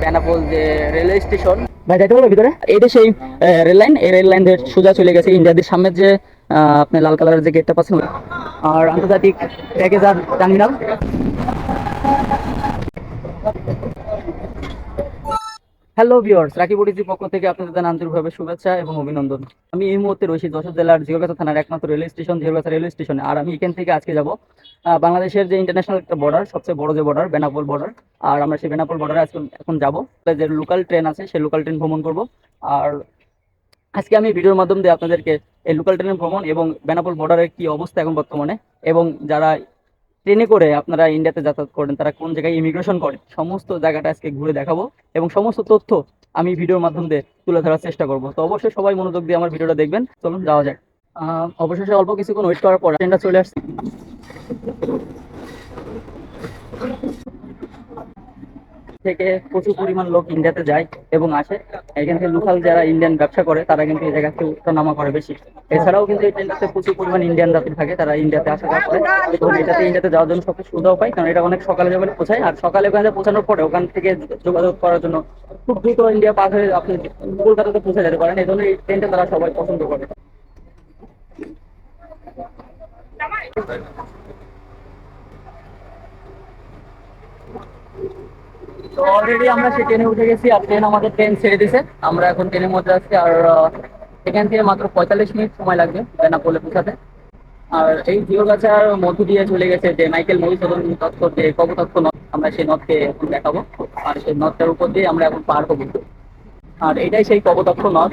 বেনাপোল যে railway station, ভাই যাইতে পারবে ভিতরে? এইটা সেই রেল লাইন, এই রেল লাইন সোজা চলে গেছে ইন্ডিয়াদের সামনের যে আপনার লাল কালারের যে গেটটা পাচ্ছেন, আর আন্তর্জাতিক প্যাকেজ আর টার্মিনাল। হ্যালো ভিউয়ার্স, রাকিব ওটিজির পক্ষ থেকে আপনাদের জানাই আন্তরিকভাবে শুভেচ্ছা এবং অভিনন্দন। আমি এই মুহূর্তে রয়েছি যশোর জেলার জিয়াগঞ্জ থানার একমাত্র রেলওয়ে স্টেশন জিয়াগঞ্জ রেলওয়ে স্টেশনে। আর আমি এখান থেকে আজকে যাব বাংলাদেশের যে ইন্টারন্যাশনাল একটা বর্ডার, সবচেয়ে বড় যে বর্ডার, বেনাপোল বর্ডার। আর আমরা সেই বেনাপোল বর্ডারে আজকে এখন যাব, যে লোকাল ট্রেন আছে সেই লোকাল ট্রেন ভ্রমণ করব। আর আজকে আমি ভিডিওর মাধ্যম দিয়ে আপনাদেরকে এই লোকাল ট্রেনের ভ্রমণ এবং বেনাপোল বর্ডারের কি অবস্থা এখন বর্তমানে, এবং যারা ট্রেনে করে আপনারা ইন্ডিয়াতে যাতায়াত করেন তারা কোন জায়গায় ইমিগ্রেশন করে, সমস্ত জায়গাটা আজকে ঘুরে দেখাবো এবং সমস্ত তথ্য আমি ভিডিওর মাধ্যম দিয়ে তুলে ধরার চেষ্টা করব। তো অবশ্যই সবাই মনোযোগ দিয়ে আমার ভিডিওটা দেখবেন। চলুন যাওয়া যাক। অবশেষে অল্প কিছুক্ষণ ওয়েট করার পর ট্রেনটা চলে আসছে। থেকে প্রচুর পরিমাণ লোক ইন্ডিয়াতে যায় এবং আসে। এখান থেকে লোকাল যারা ইন্ডিয়ান ব্যবসা করে তারা কিন্তু এই জায়গাতে ওঠানামা করে বেশি। এছাড়াও কিন্তু এই ট্রেনটাতে প্রচুর পরিমাণ ইন্ডিয়ান যাত্রী থাকে, তারা ইন্ডিয়াতে আসা যাওয়া করে এবং এটাতে ইন্ডিয়াতে যাওয়ার জন্য সবচেয়ে সুবিধাও পায়, কারণ এটা অনেক সকালে যাবেন পৌঁছায়। আর সকালে ওখানে পৌঁছানোর পরে ওখান থেকে যোগাযোগ করার জন্য খুব দ্রুত ইন্ডিয়া পার হয়ে আপনি কলকাতাতে পৌঁছে যেতে পারেন। এই জন্য এই ট্রেনটা তারা সবাই পছন্দ করে। তো অলরেডি আমরা সেই ট্রেনে উঠে গেছি, আর ট্রেন আমাদের ট্রেন ছেড়ে দিছে। আমরা এখন ট্রেনের মধ্যে আছি, আর এখান থেকে মাত্র 45 মিনিট সময় লাগবে বেনাপোলে পৌঁছাতে। আর এই জিওগাছার মধ্য দিয়ে চলে গেছে যে মাইকেল মধুসূদন দত্ত যে কপোতাক্ষ নদ, আমরা সেই নদকে এখন দেখাবো। আর সেই নদটার উপর দিয়ে আমরা এখন পার হবো। আর এটাই সেই কপোতাক্ষ নদ।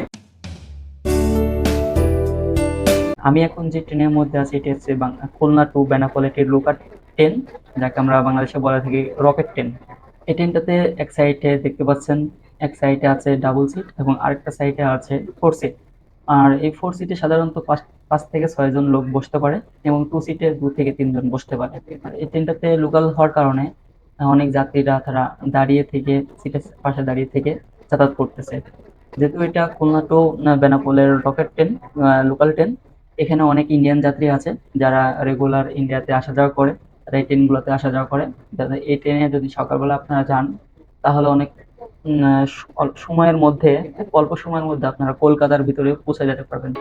আমি এখন যে ট্রেনের মধ্যে আছি এটি হচ্ছে খুলনা টু বেনাপোল, এটি লোকাল ট্রেন, যাকে আমরা বাংলাদেশে বলা থাকি রকেট ট্রেন। এই ট্রেনটাতে এক সাইডে দেখতে পাচ্ছেন, এক সাইডে আছে ডাবল সিট এবং আরেকটা সাইডে আছে 4 সিট। আর এই 4 সিটে সাধারণত 5 থেকে 6 জন লোক বসতে পারে এবং 2 সিটে 2 থেকে 3 জন বসতে পারে। আর এই ট্রেনটাতে লোকাল হওয়ার কারণে অনেক যাত্রীরা তারা দাঁড়িয়ে থেকে, সিটের পাশে দাঁড়িয়ে থেকে যাতায়াত করতেছে। যেহেতু এটা খুলনা টু বেনাপোলের রকেট ট্রেন, লোকাল ট্রেন, এখানে অনেক ইন্ডিয়ান যাত্রী আছে যারা রেগুলার ইন্ডিয়াতে আসা যাওয়া করে, তারা এই ট্রেনগুলোতে আসা যাওয়া করে। যাতে এই ট্রেনে যদি সকালবেলা আপনারা যান তাহলে অনেক সময়ের মধ্যে, অল্প সময়ের মধ্যে আপনারা কলকাতার ভিতরে পৌঁছে যেতে পারবেন।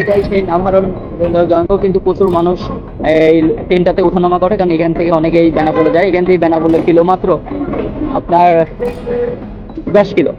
এটাই সেই নামহারণ রেলওয়ে, কিন্তু প্রচুর মানুষ এই ট্রেনটাতে ওঠানামা করে, কারণ এখান থেকে অনেকেই বেনাপোলে যায়। এখান থেকে বেনাপোলের কিলো মাত্র আপনার 10 কিলো।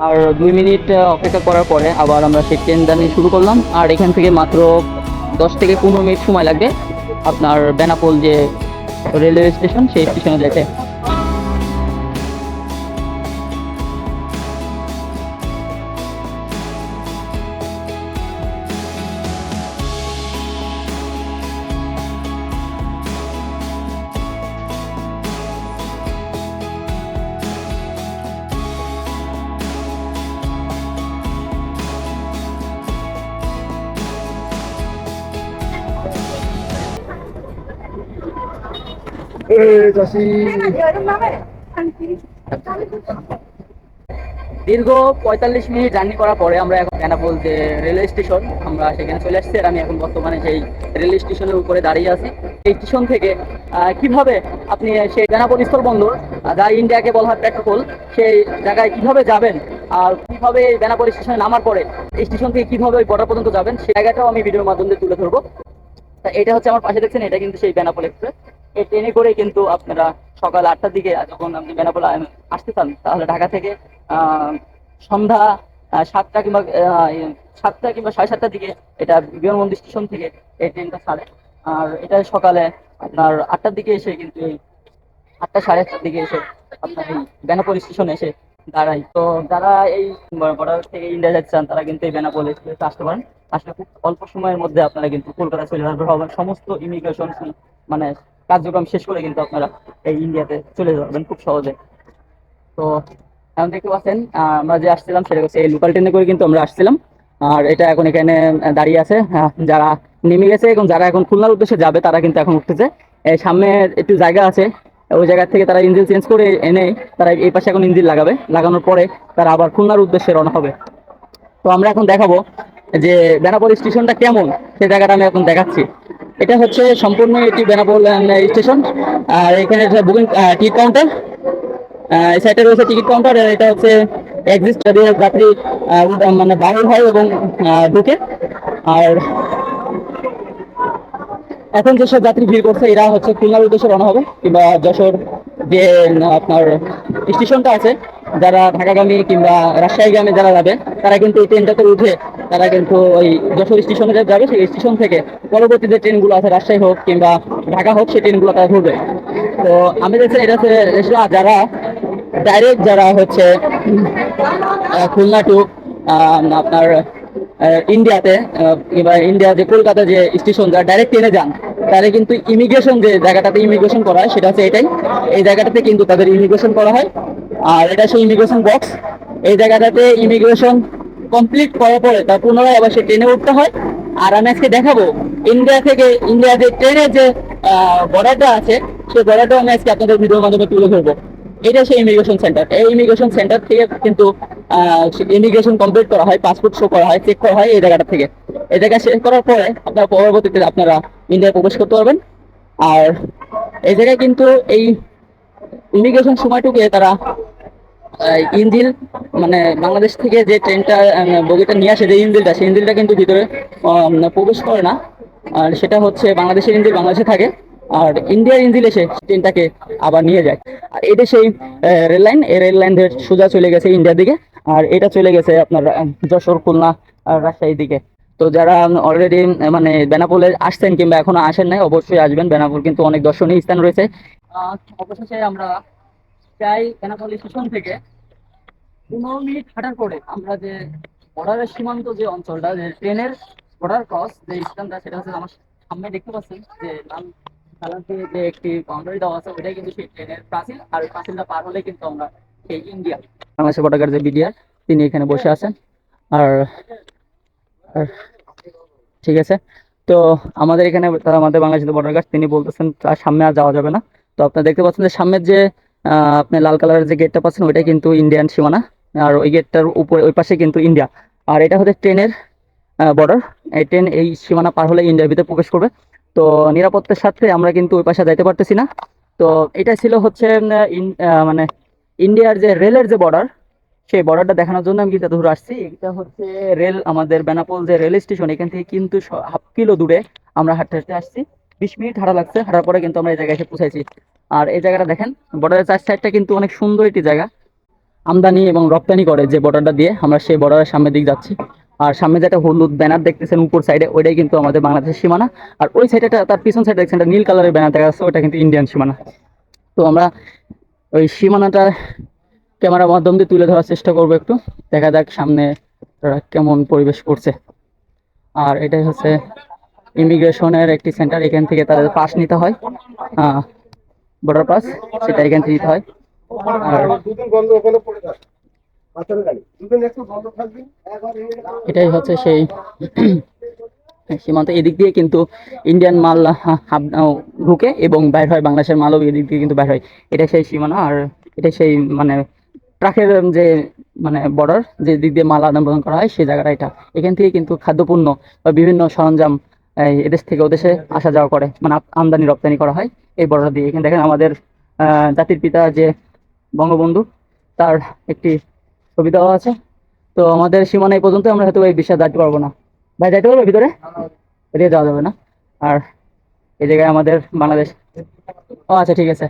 আর 2 মিনিট অপেক্ষা করার পরে আবার আমরা সেই ট্রেন জার্নি শুরু করলাম। আর এখান থেকে মাত্র 10 থেকে 15 মিনিট সময় লাগবে আপনার বেনাপোল যে রেলওয়ে স্টেশন সেই স্টেশনে যেতে। দীর্ঘ 45 মিনিট জার্নি করার পরে আমরা এখন বেনাপোল যে রেলওয়ে স্টেশন, আমরা সেখানে চলে আসছি। আর আমি এখন বর্তমানে সেই রেলওয়ে স্টেশনের উপরে দাঁড়িয়ে আছি। এই স্টেশন থেকে কিভাবে আপনি সেই বেনাপোল স্থলবন্দর, যা ইন্ডিয়াকে বলা হয় পেট্রোপোল, সেই জায়গায় কিভাবে যাবেন, আর কিভাবে এই বেনাপোল স্টেশনে নামার পরে এই স্টেশন থেকে কিভাবে ওই বর্ডার পর্যন্ত যাবেন, সেই জায়গাটাও আমি ভিডিওর মাধ্যমে তুলে ধরবো। তা এটা হচ্ছে আমার পাশে দেখছেন, এটা কিন্তু সেই বেনাপোল এক্সপ্রেস। এই ট্রেনে করে কিন্তু আপনারা সকাল 8টার দিকে যখন আপনি বেনাপোল আসতে চান, তাহলে ঢাকা থেকে সন্ধ্যা 7টা কিংবা 7টা কিংবা 7:30টার দিকে এটা বিমানবন্দর স্টেশন থেকে এই ট্রেনটা ছাড়ে। আর এটা সকালে আপনার 8টার দিকে এসে কিন্তু 8টা সাড়ে 8টার দিকে এসে আপনার এই বেনাপোল স্টেশনে এসে দাঁড়াই। তো যারা এই বর্ডার থেকে ইন্ডিয়া যেতে চান তারা কিন্তু এই বেনাপোল এক্সপ্রেস আসতে পারেন। আসলে খুব অল্প সময়ের মধ্যে আপনারা কিন্তু কলকাতা চলে যাবেন, হবেন সমস্ত ইমিগ্রেশন মানে কার্যক্রম শেষ করে কিন্তু আপনারা এই ইন্ডিয়াতে চলে যাবেন খুব সহজে। তো এখন দেখতে পাচ্ছেন আমরা যে আসছিলাম সেটা হচ্ছে এই লোকাল ট্রেনে করে কিন্তু আমরা আসছিলাম। আর এটা এখন এখানে দাঁড়িয়ে আছে, যারা নেমে গেছে এবং যারা এখন খুলনার উদ্দেশ্যে যাবে তারা কিন্তু এখন উঠতেছে। এই সামনে একটু জায়গা আছে, ওই জায়গা থেকে তারা ইঞ্জিন চেঞ্জ করে এনে তারা এই পাশে এখন ইঞ্জিন লাগাবে, লাগানোর পরে তারা আবার খুলনার উদ্দেশ্যে রওনা হবে। তো আমরা এখন দেখাবো যে বেনাপোল স্টেশনটা কেমন, সে জায়গাটা আমি এখন দেখাচ্ছি। এটা হচ্ছে সম্পূর্ণ এটি বেনাপোল স্টেশন। আর এখানে বুকিং টিকিট কাউন্টার, এই সাইডে রয়েছে টিকিট কাউন্টার। এটা হচ্ছে এক্সিস্ট দিয়ে যাত্রী মানে বাহির হয় এবং ঢুকে। আর এখন যেসব যাত্রী ভিড় করছে এরা হচ্ছে খুলনার উদ্দেশ্যে রওনা হবে, কিংবা যশোর যে আপনার স্টেশনটা আছে, যারা ঢাকাগামী কিংবা রাজশাহীগামী যারা যাবে তারা কিন্তু এই ট্রেনটাতে উঠে তারা কিন্তু ওই যশোর স্টেশনে যাবে, সেই স্টেশন থেকে পরবর্তী যে ট্রেনগুলো আছে রাজশাহী হোক কিংবা ঢাকা হোক সেই ট্রেনগুলো তারা ধরবে। তো আমি দেখছি এটা হচ্ছে যারা ডাইরেক্ট যারা হচ্ছে খুলনা টু আপনার ইন্ডিয়াতে কিংবা ইন্ডিয়া যে কলকাতা যে স্টেশন যারা ডাইরেক্ট ট্রেনে যান, তারা কিন্তু ইমিগ্রেশন যে জায়গাটাতে ইমিগ্রেশন করা হয় সেটা হচ্ছে এটাই। এই জায়গাটাতে কিন্তু তাদের ইমিগ্রেশন করা হয়। আর এটা সেই ইমিগ্রেশন বক্স। এই জায়গাটাতে ইমিগ্রেশন কমপ্লিট করার পরে তার পুনরায় আবার সে ট্রেনে উঠতে হয়। আর আমি আজকে দেখাবো ইন্ডিয়া থেকে ইন্ডিয়া যে ট্রেনের যে বর্ডারটা আছে, সেই বর্ডারটা আমি আজকে আপনাদের ভিডিওর মাধ্যমে তুলে ধরবো। এটা সেই ইমিগ্রেশন সেন্টার। এই ইমিগ্রেশন সেন্টার থেকে কিন্তু ইমিগ্রেশন কমপ্লিট করা হয়, পাসপোর্ট শো করা হয়, চেক করা হয় এই জায়গাটা থেকে। এই জায়গা শেষ করার পরে আপনারা পরবর্তীতে আপনারা ইন্ডিয়ায় প্রবেশ করতে পারবেন। আর এই জায়গায় কিন্তু এই ইমিগ্রেশন সময়টুকু তারা ইঞ্জিল মানে বাংলাদেশ থেকে যে ট্রেনটা বগিটা নিয়ে আসে যে ইঞ্জিলটা, সেই ইঞ্জিলটা কিন্তু ভিতরে প্রবেশ করে না। আর সেটা হচ্ছে বাংলাদেশের ইঞ্জিল বাংলাদেশে থাকে, আর ইন্ডিয়ার ইঞ্জিল এসে ট্রেনটাকে আবার নিয়ে যায়। আর এটা সেই রেল লাইন, এই রেল লাইন সোজা চলে গেছে ইন্ডিয়ার দিকে। আর এটা চলে গেছে আপনার যশোর, খুলনা আর রাজশাহীর দিকে। তো যারা অলরেডি মানে বেনাপোলে আসছেন কিংবা এখনো আসেন নাই, অবশ্যই আসবেন। বেনাপোল কিন্তু অনেক দর্শনীয় স্থান রয়েছে। অবশেষে আমরা প্রায় বেনাপোল স্টেশন থেকে 15 মিনিট হাঁটার পরে আমরা যে বর্ডারের সীমান্ত যে অঞ্চলটা, যে ট্রেনের বর্ডার ক্রস যে স্থানটা, সেটা হচ্ছে আমার সামনে দেখতে পাচ্ছেন যে লাল কালার দিয়ে যে একটি বাউন্ডারি দেওয়া আছে, ওইটাই কিন্তু সেই ট্রেনের প্রাচীর। আর ওই প্রাচীরটা পার হলে কিন্তু আমরা সেই ইন্ডিয়া বাংলাদেশের পতাকার যে বিডিআর তিনি এখানে বসে আছেন। আর আর ঠিক আছে। তো আমাদের এখানে তারা আমাদের বাংলাদেশের বর্ডার গার্ড তিনি বলতেছেন তার সামনে আর যাওয়া যাবে না। তো আপনারা দেখতে পাচ্ছেন যে সামনের যে আপনি লাল কালারের যে গেটটা পাচ্ছেন ওইটা কিন্তু ইন্ডিয়ান সীমানা। আর ওই গেটটার উপরে ওই পাশে কিন্তু ইন্ডিয়া। আর এটা হচ্ছে ট্রেনের বর্ডার। এই ট্রেন এই সীমানা পার হলে ইন্ডিয়ার ভিতরে প্রবেশ করবে। তো নিরাপত্তার স্বার্থে আমরা কিন্তু ওই পাশে যাইতে পারতেছি না। তো এটা ছিল হচ্ছে মানে ইন্ডিয়ার যে রেলের যে বর্ডার, সেই বর্ডারটা দেখানোর জন্য আমি কিন্তু এত দূর আসছি। এটা হচ্ছে রেল, আমাদের বেনাপোল যে রেল স্টেশন, এখান থেকে কিন্তু হাফ কিলো দূরে আমরা হাঁটতে হাঁটতে আসছি। 20 মিনিট হাঁটা লাগছে, হাঁটার পরে কিন্তু আমরা এই জায়গায় এসে পৌঁছাইছি। আর এই জায়গাটা দেখেন, বর্ডারের চার সাইডটা কিন্তু অনেক সুন্দর একটি জায়গা। আমদানি এবং রপ্তানি করে যে বর্ডারটা দিয়ে, আমরা সেই বর্ডারের সামনের দিক যাচ্ছি। আর সামনে যেটা হলুদ ব্যানার দেখতেছেন উপর সাইডে, ওইটাই কিন্তু আমাদের বাংলাদেশের সীমানা। আর ওই সাইডে তার পিছন সাইডে দেখছেন একটা নীল কালারের ব্যানার দেখা যাচ্ছে, ওটা কিন্তু ইন্ডিয়ান সীমানা। তো আমরা ওই সীমানাটা ক্যামেরার মাধ্যম দিয়ে তুলে ধরার চেষ্টা করবো একটু, দেখা যাক সামনে তারা কেমন পরিবেশ করছে। আর এটাই হচ্ছে ইমিগ্রেশনের একটি সেন্টার, এখান থেকে তাদের পাস নিতে হয়, বর্ডার পাস, সেটা এখান থেকে নিতে হয়। আর এটাই হচ্ছে সেই সীমান্ত। এদিক দিয়ে কিন্তু ইন্ডিয়ান মাল ঢুকে এবং বাইর হয়, বাংলাদেশের মালও এদিক দিয়ে কিন্তু বাইর হয়। এটা সেই সীমানা। আর এটা সেই মানে ট্রাকের যে মানে বর্ডার, যে দিক দিয়ে মাল আদান প্রদান করা হয় সেই জায়গাটা এটা। এখান থেকে কিন্তু খাদ্যপণ্য বা বিভিন্ন সরঞ্জাম এদেশ থেকে ওদেশে আসা যাওয়া করে, মানে আমদানি রপ্তানি করা হয় এই বর্ডার দিয়ে। এখানে দেখেন আমাদের জাতির পিতা যে বঙ্গবন্ধু, তার একটি ছবি দেওয়া আছে। তো আমাদের সীমানা এই পর্যন্ত, আমরা হয়তো এই বিশ্বাস যাইতে পারবো না। ভাই যাইতে পারবে ভিতরে? এদিকে যাওয়া যাবে না। আর এই জায়গায় আমাদের বাংলাদেশ, ও আচ্ছা ঠিক আছে।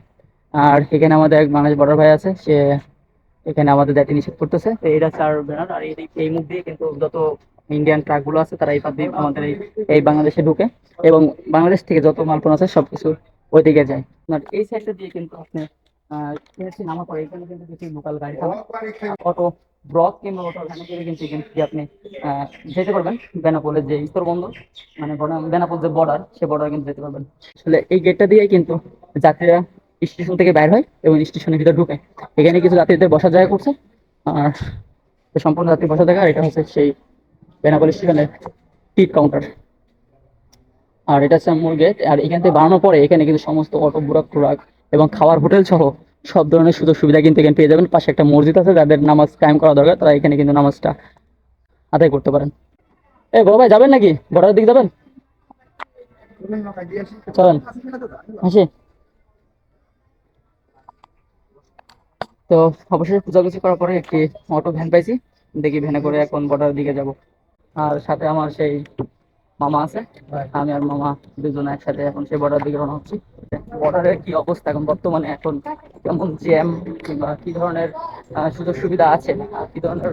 আর এখানে আমাদের এক বাংলাদেশ বর্ডার ভাই আছে, সে এখানে আমাদের যাইতে নিষেধ করতেছে। তো এটা স্যার ব্যানার। আর এই মুখ দিয়ে কিন্তু যত ইন্ডিয়ান ট্রাক গুলো আছে তারা এই পাশ দিয়ে আমাদের এই বাংলাদেশে ঢুকে, এবং বাংলাদেশ থেকে যত মালপণ আছে সবকিছু ওইদিকে যায়। আপনার এই সাইডটা দিয়ে কিন্তু আপনি TNC নামার পরে এখানে কিন্তু কিছু লোকাল গাড়ি থামে, অটো ব্লক কিংবা অটো ভ্যানে করে কিন্তু এখান থেকে আপনি যেতে পারবেন বেনাপোলের যে স্থলবন্দর, মানে বেনাপোল যে বর্ডার, সে বর্ডার কিন্তু যেতে পারবেন। আসলে এই গেটটা দিয়ে কিন্তু যাত্রীরা স্টেশন থেকে বের হয় এবং স্টেশনের ভিতরে ঢুকে। এখানে কিছু যাত্রীদের বসার জায়গা করছে, আর সম্পূর্ণ যাত্রী বসার জায়গা। এটা হচ্ছে সেই বেনাপোল স্টেশনের টিট কাউন্টার, আর এটা হচ্ছে মূল গেট। আর এখান থেকে বানানোর পরে এখানে কিন্তু সমস্ত অটো, বুরাক টুরাক এবং খাওয়ার হোটেল সহ সব ধরনের সুযোগ সুবিধা কিন্তু এখানে পেয়ে যাবেন। পাশে একটা মসজিদ আছে, যাদের নামাজ কায়েম করা দরকার তারা এখানে কিন্তু নামাজটা আদায় করতে পারেন। বড় ভাই যাবেন নাকি, বর্ডারের দিকে যাবেন? চলেন হাসি। তো অবশেষে খোঁজাখুঁজি করার পরে একটি অটো ভ্যান পাইছি, দেখি ভ্যানে করে এখন বর্ডারের দিকে যাব। আর সাথে আমার সেই মামা আছে, আমি আর মামা দুজনে একসাথে এখন সেই বর্ডার দিকে রওনা হচ্ছি। বর্ডারের কি অবস্থা এখন বর্তমানে, এখন কেমন জ্যাম কিংবা কি ধরনের সুযোগ সুবিধা আছে, কি ধরনের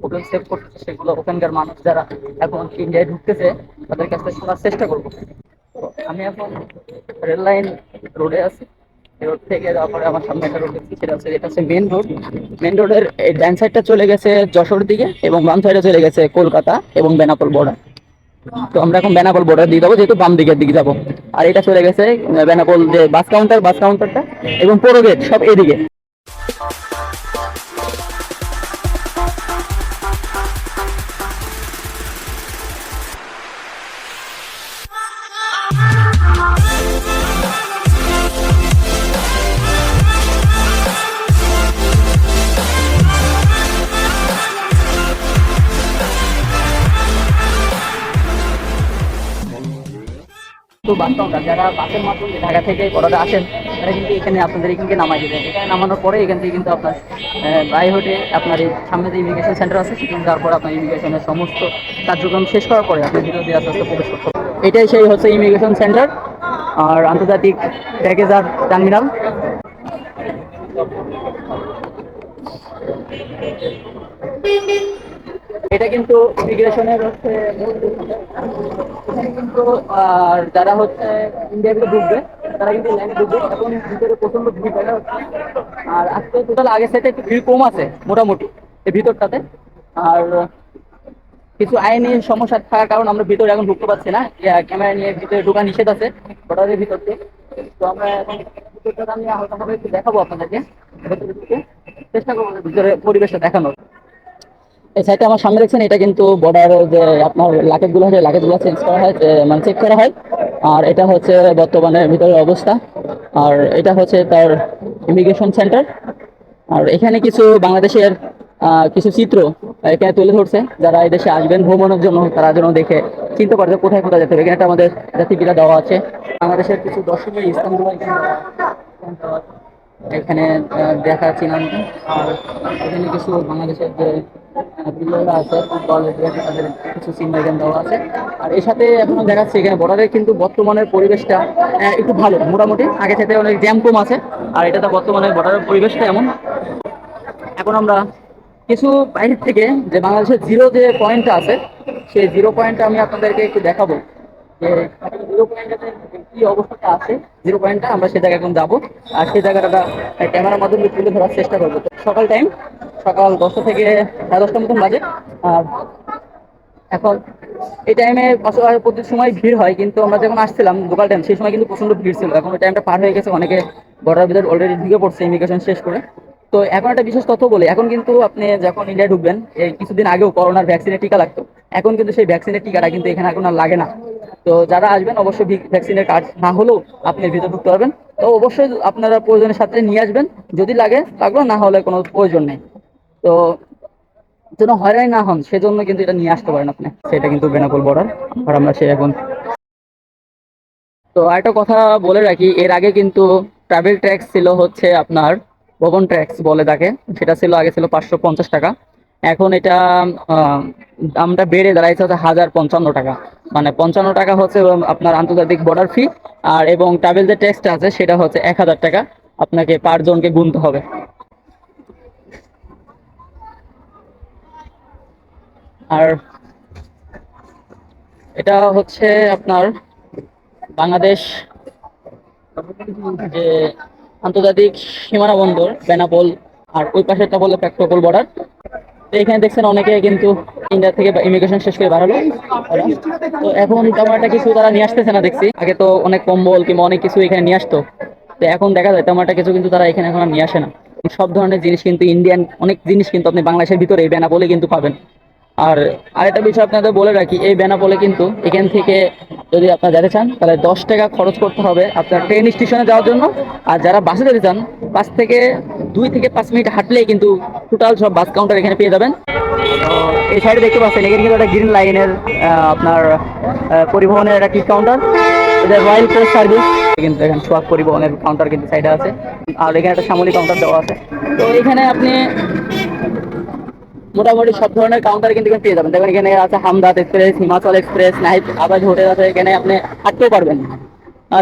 হোটেল সেভ করতেছে, সেগুলো ওখানকার মানুষ যারা এখন ইন্ডিয়ায় ঢুকতেছে তাদের কাছ থেকে শোনার চেষ্টা করবো। তো আমি এখন রেল লাইন রোডে আছি। রোড থেকে যাওয়ার পরে আমার সামনে একটা রোড দেখছি, এটা হচ্ছে মেন রোড। মেন রোডের এই ডান সাইডটা চলে গেছে যশোর দিকে এবং বাম সাইডে চলে গেছে কলকাতা এবং বেনাপোল বর্ডার। তো আমরা এখন বেনাপোল বর্ডার দিয়ে যাবো, যেহেতু বাম দিকের দিকে যাবো। আর এটা চলে গেছে বেনাপোল যে বাস কাউন্টারটা এবং পোড়ো গেট সব এদিকে। তো বাস কাউন্টার, যারা বাসের মাধ্যমে ঢাকা থেকে বড়টা আসেন তারা কিন্তু এখানে আপনাদের এখানকে নামাই দেবে। এখানে নামানোর পরে এখান থেকে কিন্তু আপনার বাই হটে আপনার এই সামনে যে ইমিগ্রেশন সেন্টার আছে সেখানে যাওয়ার পর আপনার ইমিগ্রেশনের সমস্ত কার্যক্রম শেষ করার পরে আপনি ভিতর দিয়ে আস্তে আস্তে প্রবেশ করতে পারবেন। এটাই সেই হচ্ছে ইমিগ্রেশন সেন্টার আর আন্তর্জাতিক প্যাকেজার টার্মিনাল। এটা কিন্তু ইমিগ্রেশনের হচ্ছে মূল এখানে কিন্তু আর যারা হচ্ছে ইন্ডিয়াতে ঢুকবে তারা কিন্তু ল্যান্ড ঢুকবে, এখন ভিতরে প্রচন্ড ভিড় দেখা যাচ্ছে। আর আজকে টোটাল আগের সাথে একটু ভিড় কম আছে মোটামুটি এই ভিতরটাতে। আর কিছু আইনি সমস্যা থাকার কারণে আমরা ভিতরে এখন ঢুকতে পারছি না, ক্যামেরা নিয়ে ভিতরে ঢোকা নিষেধ আছে বর্ডারের ভিতর দিয়ে। তো আমরা এখন ভিতরটা আমি হালকাভাবে একটু দেখাবো আপনাদেরকে, ভেতরে ঢুকে চেষ্টা করবো ভিতরে পরিবেশটা দেখানোর। এই সাইডে আমার সামনে দেখছেন, এটা কিন্তু বর্ডার যে আপনার লাকেট গুলো আছে, লাকেট গুলো চেঞ্জ করা হয়, মানে চেক করা হয়। আর এটা হচ্ছে বর্তমানে ভিতরের অবস্থা। আর এটা হচ্ছে তার ইমিগ্রেশন সেন্টার। আর এখানে কিছু বাংলাদেশের কিছু চিত্র এখানে তুলে ধরছে, যারা এই দেশে আসবেন ভ্রমণের জন্য তারা যেন দেখে চিনতে পারবে কোথায় কোথায় যেতে হবে। এখানে একটা আমাদের জাতিপিতা দেওয়া আছে, বাংলাদেশের কিছু দর্শনীয় স্থানগুলো এখানে এখানে দেখা ছিলাম। আর এখানে কিছু বাংলাদেশের যে প্লেয়াররা আছে ফুটবলের তাদের কিছু চিহ্ন এখানে দেওয়া আছে। আর এর সাথে এখনো দেখাচ্ছে এখানে বর্ডারের কিন্তু বর্তমানের পরিবেশটা একটু ভালো, মোটামুটি আগে থেকে অনেক জ্যাম কম আছে। আর এটাতে বর্তমানে বর্ডারের পরিবেশটা এমন। এখন আমরা কিছু বাইরের থেকে যে বাংলাদেশের জিরো যে পয়েন্টটা আছে সেই জিরো পয়েন্টটা আমি আপনাদেরকে একটু দেখাবো, যে জিরো পয়েন্টটাতে কি অবস্থাটা আছে। জিরো পয়েন্টটা আমরা সে জায়গায় এখন যাবো, আর সেই জায়গাটা ক্যামেরার মাধ্যমে তুলে ধরার চেষ্টা করবো। সকাল টাইম, সকাল 10টা থেকে 10:30 মতন বাজে। আর এখন এই টাইমে প্রতি সময় ভিড় হয়, কিন্তু আমরা যখন আসছিলাম লোকাল টাইম সেই সময় কিন্তু প্রচন্ড ভিড় ছিল। এখন ওই টাইমটা পার হয়ে গেছে, অনেকে বর্ডার ভিতর অলরেডি ঢুকে পড়ছে ইমিগ্রেশন শেষ করে। তো এখন একটা বিশেষ তথ্য বলি, এখন কিন্তু আপনি যখন ইন্ডিয়া ঢুকবেন, এই কিছুদিন আগেও করোনার ভ্যাকসিনের টিকা লাগতো, এখন কিন্তু সেই ভ্যাকসিনের টিকাটা কিন্তু এখানে এখন আর লাগে না। তো যারা আসবেন অবশ্যই ভ্যাকসিনের কার্ড না হলেও আপনি ভিতরে ঢুকতে পারবেন। তো অবশ্যই আপনারা প্রয়োজনের সাথে নিয়ে আসবেন, যদি লাগে লাগলো, না হলে কোনো প্রয়োজন নেই। তো যেন হয়রানি না হন সেজন্য কিন্তু এটা নিয়ে আসতে পারেন আপনি। সেটা কিন্তু বেনাপোল বর্ডার। আর আমরা সে এখন, তো আরেকটা কথা বলে রাখি, এর আগে কিন্তু ট্রাভেল ট্যাক্স ছিল হচ্ছে আপনার ভবন ট্যাক্স বলে তাকে, সেটা ছিল আগে ছিল 550 টাকা। এখন এটা আহ, দামটা বেড়ে দাঁড়াইছে হচ্ছে 1055 টাকা। মানে 55 টাকা হচ্ছে আপনার আন্তর্জাতিক বর্ডার ফি। আর এবং ট্রাভেল যে ট্যাক্সটা আছে সেটা হচ্ছে 1000 টাকা আপনাকে পার জনকে গুনতে হবে। আর এটা হচ্ছে আপনার বাংলাদেশ যে আন্তর্জাতিক সীমানা বন্দর বেনাপোল, আর ওই পাশেরটা বললো পেট্রোপোল বর্ডার। তো এখানে দেখছেন অনেকে কিন্তু ইন্ডিয়া থেকে ইমিগ্রেশন শেষ করে বাড়ালো ওরা। তো এখন তেমন একটা কিছু তারা নিয়ে আসতেছে না দেখছি, আগে তো অনেক কম্বল কিংবা অনেক কিছু এখানে নিয়ে আসতো, তো এখন দেখা যায় তেমন একটা কিছু কিন্তু তারা এখানে এখন আর নিয়ে আসে না। সব ধরনের জিনিস কিন্তু ইন্ডিয়ান অনেক জিনিস কিন্তু আপনি বাংলাদেশের ভিতরে এই বেনাপোলে কিন্তু পাবেন। আর আরেকটা বিষয় আপনাদের বলে রাখি, এই বেনাপোলে কিন্তু এখান থেকে যদি আপনারা যেতে চান তাহলে 10 টাকা খরচ করতে হবে আপনার ট্রেন স্টেশনে যাওয়ার জন্য। আর যারা বাসে যেতে চান 2 থেকে 5 মিনিট হাঁটলেই কিন্তু টোটাল সব বাস কাউন্টার এখানে পেয়ে যাবেন। তো এই সাইডে দেখতে পাচ্ছেন এখানে কিন্তু একটা গ্রিন লাইনের আপনার পরিবহনের একটা টিকিট কাউন্টার, এটা রয়্যাল পোস্ট সার্ভিস। কিন্তু এখানে সোয়াগ পরিবহনের কাউন্টার কিন্তু সাইডে আছে, আর এখানে একটা সামরিক কাউন্টার দেওয়া আছে। তো এখানে আপনি মোটামুটি সব ধরনের কাউন্টার কিন্তু এখানে পেয়ে যাবেন। দেখবেন এখানে আছে হামদাদ এক্সপ্রেস, হিমাচল এক্সপ্রেস, নাহিদ আবাদ হোটেল আছে, এখানে আপনি হাঁটতেও পারবেন।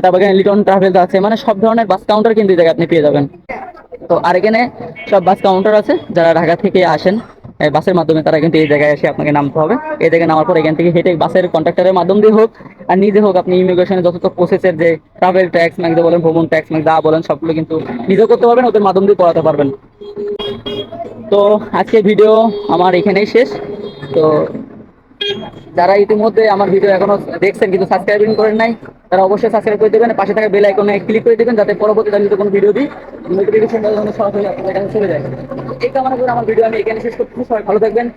তারপর এখানে লিটন ট্রাভেলস আছে, মানে সব ধরনের বাস কাউন্টার কিন্তু এই জায়গায় আপনি পেয়ে যাবেন। তো আর এখানে সব বাস কাউন্টার আছে, যারা ঢাকা থেকে আসেন এই বাসের মাধ্যমে তারা কিন্তু এই জায়গায় এসে আপনাকে নামতে হবে। এই জায়গায় নামার পর এখান থেকে হেঁটে বাসের কন্ট্রাক্টরের মাধ্যম দিয়ে হোক আর নিজে হোক আপনি ইমিগ্রেশনে যত প্রসেসের যে ট্রাভেল ট্যাক্স ম্যাক্স বলেন, ভ্রমণ ট্যাক্স ম্যাক্স যা বলেন সবগুলো কিন্তু নিজে করতে পারবেন, ওদের মাধ্যম দিয়ে করাতে পারবেন। তো আজকের ভিডিও আমার এখানেই শেষ। তো যারা ইতিমধ্যে আমার ভিডিও এখনো দেখছেন কিন্তু সাবস্ক্রাইবিং করেন নাই, তারা অবশ্যই সাবস্ক্রাইব করে দেবেন, পাশে থাকা বেল আইকনে ক্লিক করে দেবেন যাতে পরবর্তীতে আমি যদি কোনো ভিডিও দিই নোটিফিকেশন সরাসরি আপনাদের কাছে চলে যায়। এই কামনা করে আমার ভিডিও আমি এখানে শেষ করতেছি। সবাই ভালো থাকবেন।